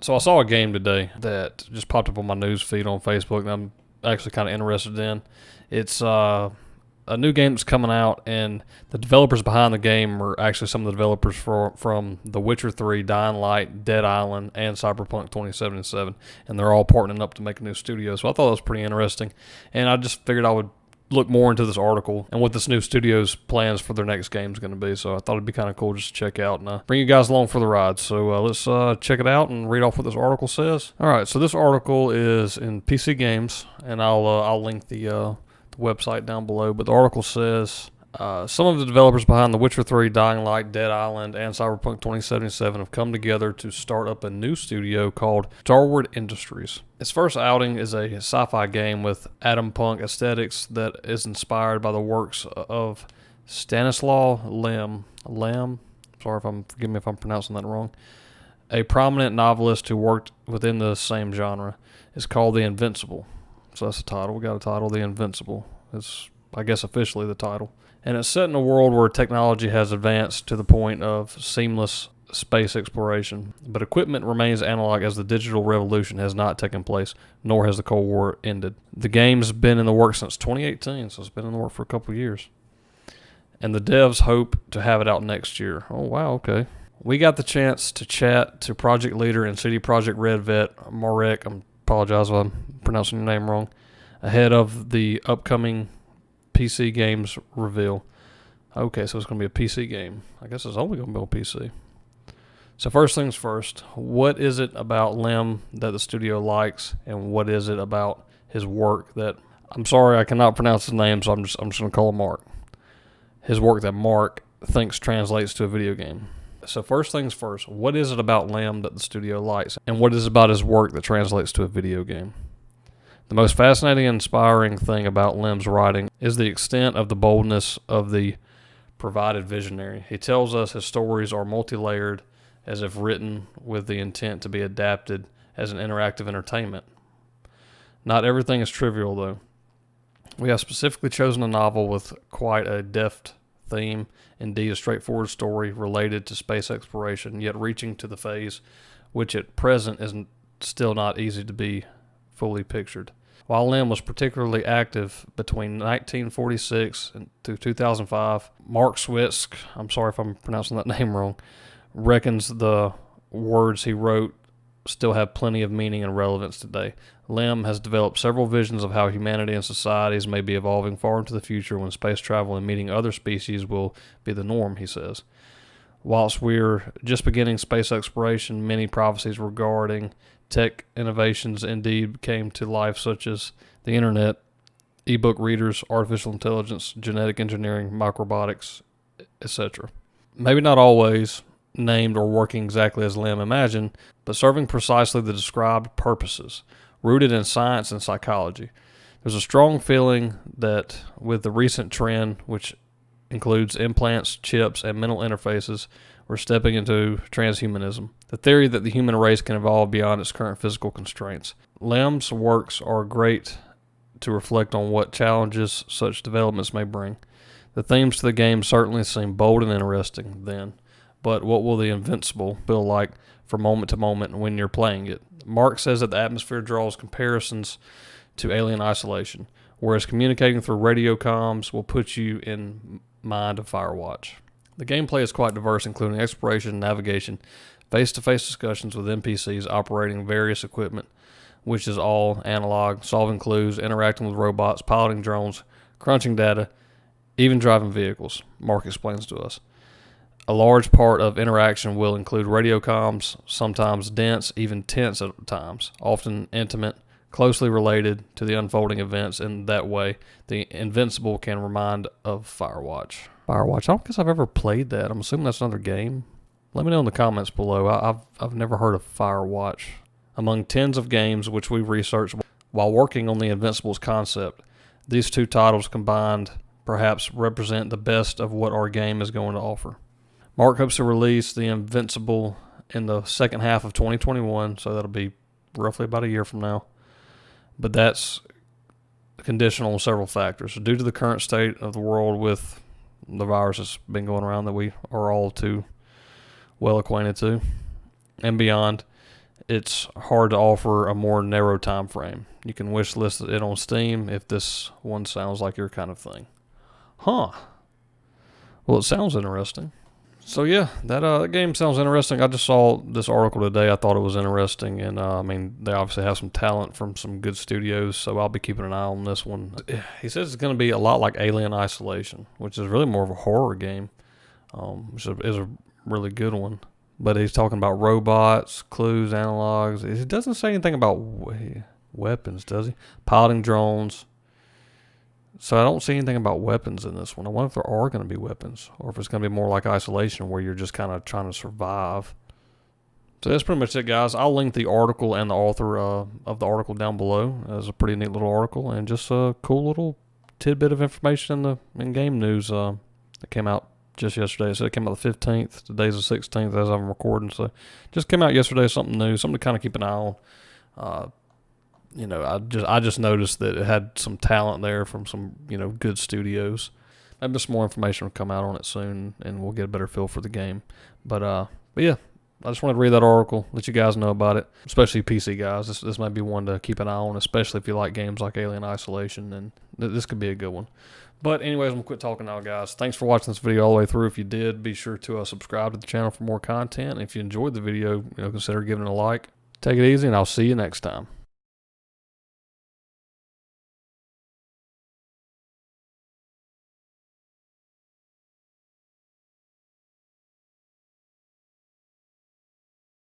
So I saw a game today that just popped up on my news feed on Facebook that I'm actually kind of interested in. It's a new game that's coming out, and the developers behind the game are actually some of the developers from The Witcher 3, Dying Light, Dead Island, and Cyberpunk 2077, and they're all partnering up to make a new studio. So I thought that was pretty interesting, and I just figured I would look more into this article and what this new studio's plans for their next game is going to be. So I thought it'd be kind of cool just to check out and bring you guys along for the ride. So let's check it out and read off what this article says. All right, so this article is in PC Games, and I'll link the website down below. But the article says some of the developers behind The Witcher 3, Dying Light, Dead Island, and Cyberpunk 2077 have come together to start up a new studio called Starwood Industries. Its first outing is a sci-fi game with atom punk aesthetics that is inspired by the works of Stanislaw Lem. Forgive me if I'm pronouncing that wrong. A prominent novelist who worked within the same genre. It's called The Invincible. So that's the title. We got a title, The Invincible. It's, I guess, officially the title. And it's set in a world where technology has advanced to the point of seamless space exploration, but equipment remains analog as the digital revolution has not taken place, nor has the Cold War ended. The game's been in the works since 2018, so it's been in the works for a couple of years. And the devs hope to have it out next year. Oh, wow, okay. We got the chance to chat to project leader and CD Projekt Red vet, Marek, I apologize if I'm pronouncing your name wrong, ahead of the upcoming PC games reveal. Okay, so it's going to be a PC game. I guess it's only going to be on PC. So first things first, what is it about Lem that the studio likes, and what is it about his work that, I'm sorry I cannot pronounce his name, so I'm just going to call him Mark. His work that Mark thinks translates to a video game. So first things first, what is it about Lem that the studio likes, and what is it about his work that translates to a video game? The most fascinating and inspiring thing about Lem's writing is the extent of the boldness of the provided visionary. He tells us his stories are multi-layered, as if written with the intent to be adapted as an interactive entertainment. Not everything is trivial, though. We have specifically chosen a novel with quite a deft theme, indeed a straightforward story related to space exploration, yet reaching to the phase which at present is still not easy to be fully pictured. While Lem was particularly active between 1946 and 2005, Mark Switzk, I'm sorry if I'm pronouncing that name wrong, reckons the words he wrote still have plenty of meaning and relevance today. Lem has developed several visions of how humanity and societies may be evolving far into the future when space travel and meeting other species will be the norm, he says. Whilst we're just beginning space exploration, many prophecies regarding tech innovations indeed came to life, such as the internet, ebook readers, artificial intelligence, genetic engineering, microbiologics, etc. Maybe not always named or working exactly as Lem imagined, but serving precisely the described purposes, rooted in science and psychology. There's a strong feeling that with the recent trend, which includes implants, chips, and mental interfaces, we're stepping into transhumanism, the theory that the human race can evolve beyond its current physical constraints. Lem's works are great to reflect on what challenges such developments may bring. The themes to the game certainly seem bold and interesting then, but what will the Invincible feel like from moment to moment when you're playing it? Mark says that the atmosphere draws comparisons to Alien Isolation, whereas communicating through radio comms will put you in mind of Firewatch. The gameplay is quite diverse, including exploration, navigation, face-to-face discussions with NPCs operating various equipment, which is all analog, solving clues, interacting with robots, piloting drones, crunching data, even driving vehicles, Mark explains to us. A large part of interaction will include radio comms, sometimes dense, even tense at times, often intimate, closely related to the unfolding events. In that way, the Invincible can remind of Firewatch. I don't guess I've ever played that. I'm assuming that's another game. Let me know in the comments below. I've never heard of Firewatch. Among tens of games which we researched while working on the Invincible's concept, these two titles combined perhaps represent the best of what our game is going to offer. Mark hopes to release the Invincible in the second half of 2021, so that'll be roughly about a year from now. But that's conditional on several factors. Due to the current state of the world with the virus that's been going around that we are all too well acquainted to and beyond, it's hard to offer a more narrow time frame. You can wish list it on Steam if this one sounds like your kind of thing. Huh. Well, it sounds interesting. So yeah, that game sounds interesting. I just saw this article today. I thought it was interesting, and I mean, they obviously have some talent from some good studios, so I'll be keeping an eye on this one. He says it's going to be a lot like Alien Isolation, which is really more of a horror game, which is a really good one. But he's talking about robots, clues, analogs. He doesn't say anything about weapons, does he? Piloting drones. So I don't see anything about weapons in this one. I wonder if there are going to be weapons, or if it's going to be more like Isolation, where you're just kind of trying to survive. So that's pretty much it, guys. I'll link the article and the author of the article down below. It's a pretty neat little article, and just a cool little tidbit of information in game news that came out just yesterday. So it came out the 15th. Today's the 16th as I'm recording. So just came out yesterday. Something new, something to kind of keep an eye on. I just noticed that it had some talent there from some, good studios. Maybe some more information will come out on it soon, and we'll get a better feel for the game. But yeah, I just wanted to read that article, let you guys know about it, especially PC guys. This might be one to keep an eye on, especially if you like games like Alien Isolation, and this could be a good one. But anyways, I'm going to quit talking now, guys. Thanks for watching this video all the way through. If you did, be sure to subscribe to the channel for more content. If you enjoyed the video, consider giving it a like. Take it easy, and I'll see you next time.